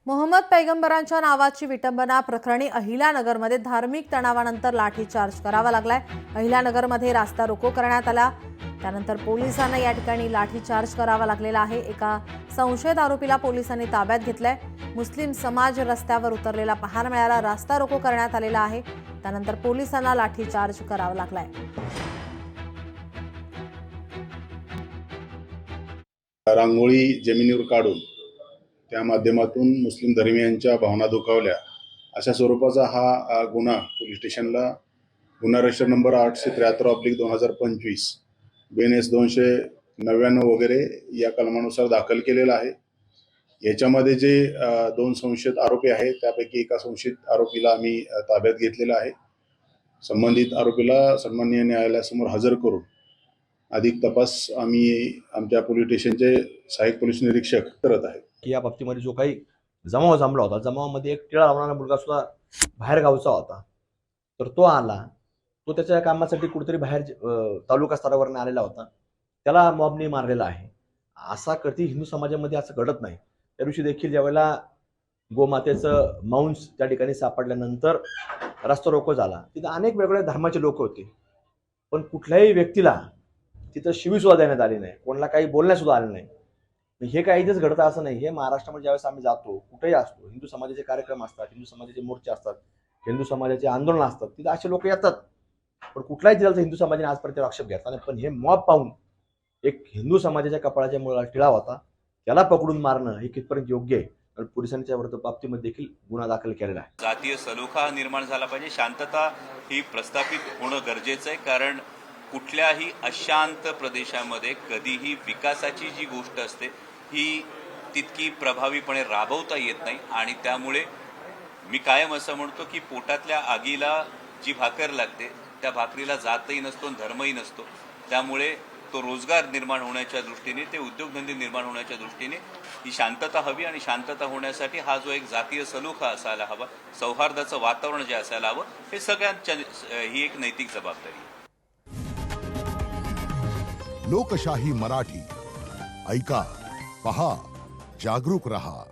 मोहम्मद पैगंबरांच्या नावाची विटंबना प्रकरणी अहिल्यानगरमध्ये धार्मिक तणावानंतर लाठीचार्ज करावा लागलाय। अहिल्यानगरमध्ये रास्ता रोको करण्यात आला, त्यानंतर पोलिसांना या ठिकाणी लाठीचार्ज करावा लागलेला आहे। एका संशयित आरोपीला पोलिसांनी ताब्यात घेतलंय। मुस्लिम समाज रस्त्यावर उतरलेला पाहायला मिळाला। रास्ता रोको करण्यात आलेला आहे, त्यानंतर पोलिसांना लाठीचार्ज करावा लागलाय। रांगोळी जमिनीवर काढून त्या माध्यमातून मुस्लिम धर्मीयांच्या भावना दुखावल्या अशा स्वरूपाचा हा गुन्हा पोलीस स्टेशनला गुन्हा रजिस्टर नंबर 873/2025 BNS 299 वगैरे या कलमानुसार दाखल केलेला आहे। याच्यामध्ये जे दोन संशयित आरोपी आहेत त्यापैकी एका संशयित आरोपीला आम्ही ताब्यात घेतलेला आहे। संबंधित आरोपीला सन्माननीय न्यायालयासमोर हजर करून अधिक तपास आम्ही आमच्या पोलीस स्टेशनचे सहाय्यक पोलीस निरीक्षक करत आहेत। की या बाबतीमध्ये जो काही जमाव जमला होता, जमावामध्ये एक टिळा लावणारा मुलगा सुद्धा बाहेर गावचा होता, तर तो आला, तो त्याच्या कामासाठी कुठेतरी बाहेर तालुका स्तरावरून आलेला होता, त्याला मॉबने मारलेला आहे। असा कधी हिंदू समाजामध्ये असं घडत नाही। त्या दिवशी देखील ज्यावेळेला गोमातेचं मांस त्या ठिकाणी सापडल्यानंतर रस्ता रोको झाला, तिथं अनेक वेगवेगळ्या धर्माचे लोक होते, पण कुठल्याही व्यक्तीला तिथं शिवी सुद्धा देण्यात आली नाही, कोणाला काही बोलण्यास सुद्धा आलं नाही। हे काही इथेच घडतं असं नाही। हे महाराष्ट्रामध्ये ज्यावेळेस आम्ही जातो, कुठेही असतो, हिंदू समाजाचे कार्यक्रम असतात, हिंदू समाजाचे मोर्चे असतात, हिंदू समाजाचे आंदोलन असतात, तिथं असे लोक येतात, पण कुठलाही जिल्ह्याचा हिंदू समाजाने आजपर्यंत आक्षेप घेतला नाही। पण हे मॉब पाहून एक हिंदू समाजाच्या कपाळाच्या मुळाला टिळा होता, त्याला पकडून मारणं हे कितपर्यंत योग्य आहे, तर पोलिसांच्या विरुद्ध बाबतीमध्ये देखील गुन्हा दाखल केलेला आहे। जातीय सलोखा निर्माण झाला पाहिजे, शांतता ही प्रस्थापित होणं गरजेचं आहे, कारण कुठल्याही अशांत प्रदेशामध्ये कधीही विकासाची जी गोष्ट असते ही तितकी प्रभावीपणे राबवता येत नाही। आणि त्यामुळे मी कायम असं म्हणतो की पोटातल्या आगीला जी भाकर लागते त्या भाकरीला जातही नसतो, धर्मही नसतो। त्यामुळे तो रोजगार निर्माण होण्याच्या दृष्टीने, ते उद्योगधंदे निर्माण होण्याच्या दृष्टीने ही शांतता हवी, आणि शांतता होण्यासाठी हा जो एक जातीय सलोखा असायला हवा, सौहार्दाचं वातावरण जे असायला हवं, हे सगळ्यांच्या ही एक नैतिक जबाबदारी आहे। लोकशाही मराठी ऐका, पहा, जागरूक रहा।